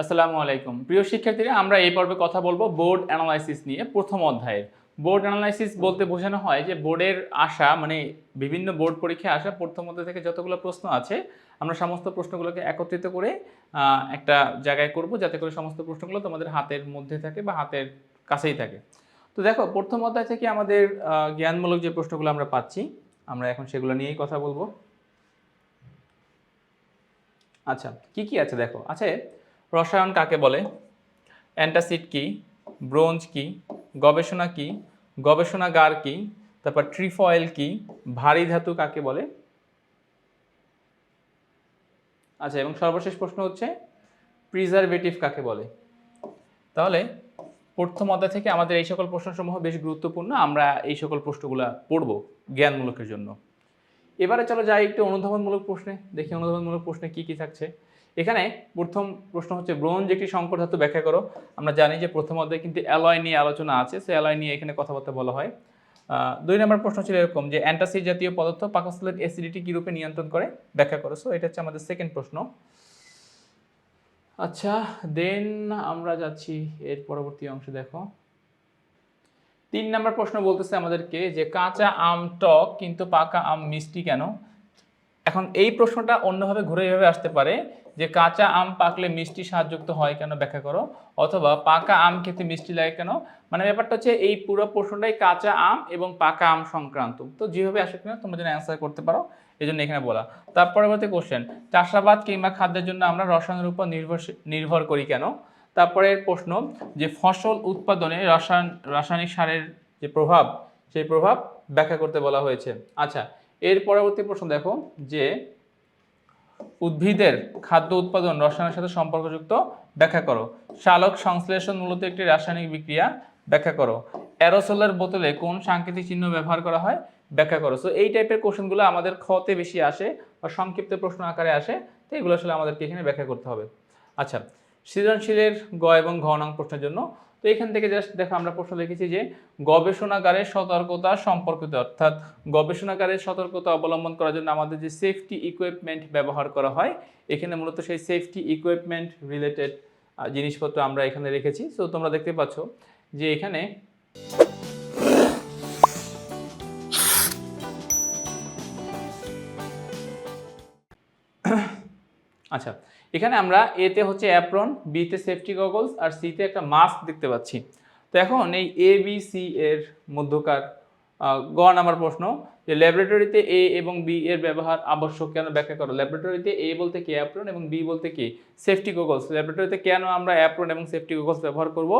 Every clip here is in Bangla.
আসসালামু আলাইকুম প্রিয় শিক্ষার্থীরা, আমরা এই পর্বে কথা বলবো বোর্ড অ্যানালাইসিস নিয়ে। প্রথম অধ্যায়ের বোর্ড অ্যানালাইসিস বলতে বোঝানো হয় যে বোর্ডের আসা মানে বিভিন্ন বোর্ড পরীক্ষায় আসা প্রথম অধ্যায় থেকে যতগুলো প্রশ্ন আছে আমরা সমস্ত প্রশ্নগুলোকে একত্রিত করে একটা জায়গায় করব, যাতে করে সমস্ত প্রশ্নগুলো তোমাদের হাতের মধ্যে থাকে বা হাতের কাছেই থাকে। তো দেখো, প্রথম অধ্যায় থেকে আমাদের জ্ঞানমূলক যে প্রশ্নগুলো আমরা পাচ্ছি, আমরা এখন সেগুলো নিয়েই কথা বলবো। আচ্ছা, কি কি আছে দেখো। আছে রসায়ন কাকে বলে, অ্যান্টাসিড কি, ব্রোঞ্জ কি, গবেষণা কি, গবেষণাগার কি, তারপর ট্রিফয়েল কি, ভারী ধাতু কাকে বলে। আচ্ছা, এবং সর্বশেষ প্রশ্ন হচ্ছে প্রিজারভেটিভ কাকে বলে। তাহলে প্রথম অধ্যায় থেকে আমাদের এই সকল প্রশ্নসমূহ বেশ গুরুত্বপূর্ণ, আমরা এই সকল প্রশ্নগুলো পড়ব জ্ঞানমূলকের জন্য। এবারে চলো যাই একটু অনুধাবনমূলক প্রশ্নে, দেখি অনুধাবনমূলক প্রশ্নে কি কি থাকছে। এখানে প্রথম প্রশ্ন হচ্ছে ব্রোঞ্জ একটি সংকর ধাতু ব্যাখ্যা করো। আমরা জানি যে প্রথম অধ্যায়ে কিন্তু অ্যালয় নিয়ে আলোচনা আছে, সে অ্যালয় নিয়ে এখানে কথাবার্তা বলা হয়। 2 নম্বর প্রশ্ন ছিল এরকম যে অ্যান্টাসিড জাতীয় পদার্থ পাকস্থলীর অ্যাসিডিটি কি রূপে নিয়ন্ত্রণ করে, ব্যাখ্যা করো। সো এটা হচ্ছে আমাদের সেকেন্ড প্রশ্ন। আচ্ছা, দেন আমরা যাচ্ছি এর পরবর্তী অংশে। দেখো 3 নম্বর প্রশ্ন বলতেছে আমাদেরকে যে কাঁচা আম টক কিন্তু পাকা আম মিষ্টি কেন। এখন এই প্রশ্নটা অন্যভাবে ঘুরে এভাবে আসতে পারে যে কাঁচা আম পাকলে মিষ্টি স্বাদযুক্ত হয় কেন, ব্যাখ্যা করো। অথবা পাকা আম খেতে মিষ্টি লাগে কেন। মানে ব্যাপারটা হচ্ছে এই পুরো প্রশ্নটাই কাঁচা আম এবং পাকা আম সংক্রান্ত। তো যেভাবে আসে কিনা তোমরা যেন অ্যান্সার করতে পারো, এই জন্য এখানে বলা। তার পরবর্তী কোশ্চেন, চাষাবাদ কিংবা খাদ্যের জন্য আমরা রসায়নের উপর নির্ভর করি কেন। তারপরে প্রশ্ন যে ফসল উৎপাদনে রাসায়নিক সারের যে প্রভাব, সেই প্রভাব ব্যাখ্যা করতে বলা হয়েছে। আচ্ছা, এর পরবর্তী প্রশ্ন দেখো যে উদ্ভিদের খাদ্য উৎপাদন রসায়নের সাথে সম্পর্কযুক্ত, ব্যাখ্যা করো। সালোক সংশ্লেষণ মূলত একটি রাসায়নিক বিক্রিয়া, ব্যাখ্যা করো। অ্যারোসোলের বোতলে কোন সাংকেতিক চিহ্ন ব্যবহার করা হয়, ব্যাখ্যা করো। সো এই টাইপের কোশ্চেনগুলো আমাদের খতে বেশি আসে বা সংক্ষিপ্ত প্রশ্ন আকারে আসে, তো এগুলো আসলে আমাদেরকে এখানে ব্যাখ্যা করতে হবে। আচ্ছা, সৃজনশীলের গ এবং ঘ নং প্রশ্নের জন্য তো এখান থেকে জাস্ট দেখো আমরা প্রশ্ন লিখেছি যে গবেষণাগারের সতর্কতা সম্পর্কিত, অর্থাৎ গবেষণাগারের সতর্কতা অবলম্বন করার জন্য আমাদের যে সেফটি ইকুইপমেন্ট ব্যবহার করা হয়, এখানে মূলত সেই সেফটি ইকুইপমেন্ট রিলেটেড জিনিসপত্র আমরা এখানে রেখেছি। সো তোমরা দেখতে পাচ্ছ যে এখানে আচ্ছা, এখানে আমরা এতে হচ্ছে অ্যাপ্রন, বিতে সেফটি গগলস আর সিতে একটা মাস্ক দেখতে পাচ্ছি। তো এখন এই এ বি সি এর মধ্যকার গ নাম্বার প্রশ্ন যে ল্যাবরেটরিতে এ এবং বি এর ব্যবহার আবশ্যক কেন, ব্যাখ্যা করো। ল্যাবরেটরিতে এ বলতে কি অ্যাপ্রন এবং বি বলতে কি সেফটি গগলস। ল্যাবরেটরিতে কেন আমরা অ্যাপ্রন এবং সেফটি গগলস ব্যবহার করব,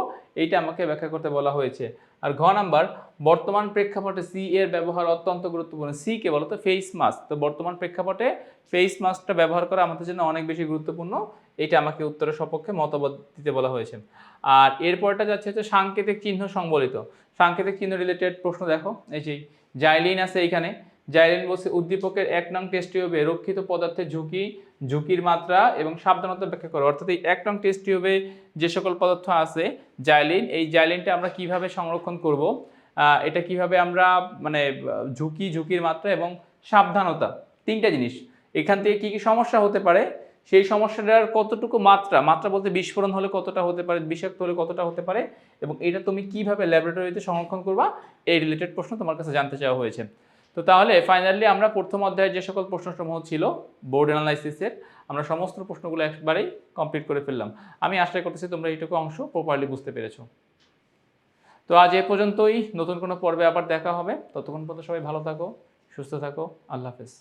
এইটা আমাকে ব্যাখ্যা করতে বলা হয়েছে। আর ঘ নাম্বার বর্তমান প্রেক্ষাপটে সি এর ব্যবহার অত্যন্ত গুরুত্বপূর্ণ। সি কে বলো তো ফেস মাস্ক। তো বর্তমান প্রেক্ষাপটে ফেস মাস্কটা ব্যবহার করা আমাদের জন্য অনেক বেশি গুরুত্বপূর্ণ, এটা আমাকে উত্তরের সপক্ষে মতবাদ দিতে বলা হয়েছে। আর এরপরটা যাচ্ছে হচ্ছে সাংকেতিক চিহ্ন সংবলিত। সাংকেতিক চিহ্ন রিলেটেড প্রশ্ন দেখো, এই যে জাইলিন আছে এখানে। জাইলিন বলছে উদ্দীপকের 1 নং টেস্ট টিউবে রক্ষিত পদার্থের ঝুঁকির মাত্রা এবং সাবধানতা ব্যাখ্যা করো। অর্থাৎ এই 1 নং টেস্ট টিউবে যে সকল পদার্থ আছে জাইলিন, এই জাইলিনটা আমরা কিভাবে সংরক্ষণ করব, এটা কিভাবে আমরা মানে ঝুঁকির মাত্রা এবং সাবধানতা, তিনটা জিনিস। এখান থেকে কি কি সমস্যা হতে পারে, সেই সমস্যাটার কতটুকু মাত্রা বলতে বিস্ফোরণ হলে কতটা হতে পারে, বিষাক্ত হলে কতটা হতে পারে, এবং এটা তুমি কিভাবে ল্যাবরেটরিতে সংরক্ষণ করবা, এই রিলেটেড প্রশ্ন তোমার কাছে জানতে চাওয়া হয়েছে। তো তাহলে ফাইনালি আমরা প্রথম অধ্যায়ে যে সকল প্রশ্নসমূহ ছিল বোর্ড অ্যানালাইসিসের, আমরা সমস্ত প্রশ্নগুলো একবারেই কমপ্লিট করে ফেললাম। আমি আশা করতেছি তোমরা এইটুকু অংশ প্রপারলি বুঝতে পেরেছো। তো আজ এ পর্যন্তই, নতুন কোনো পর্বে আবার দেখা হবে। ততক্ষণ পর্যন্ত সবাই ভালো থাকো, সুস্থ থাকো, আল্লাহ হাফেজ।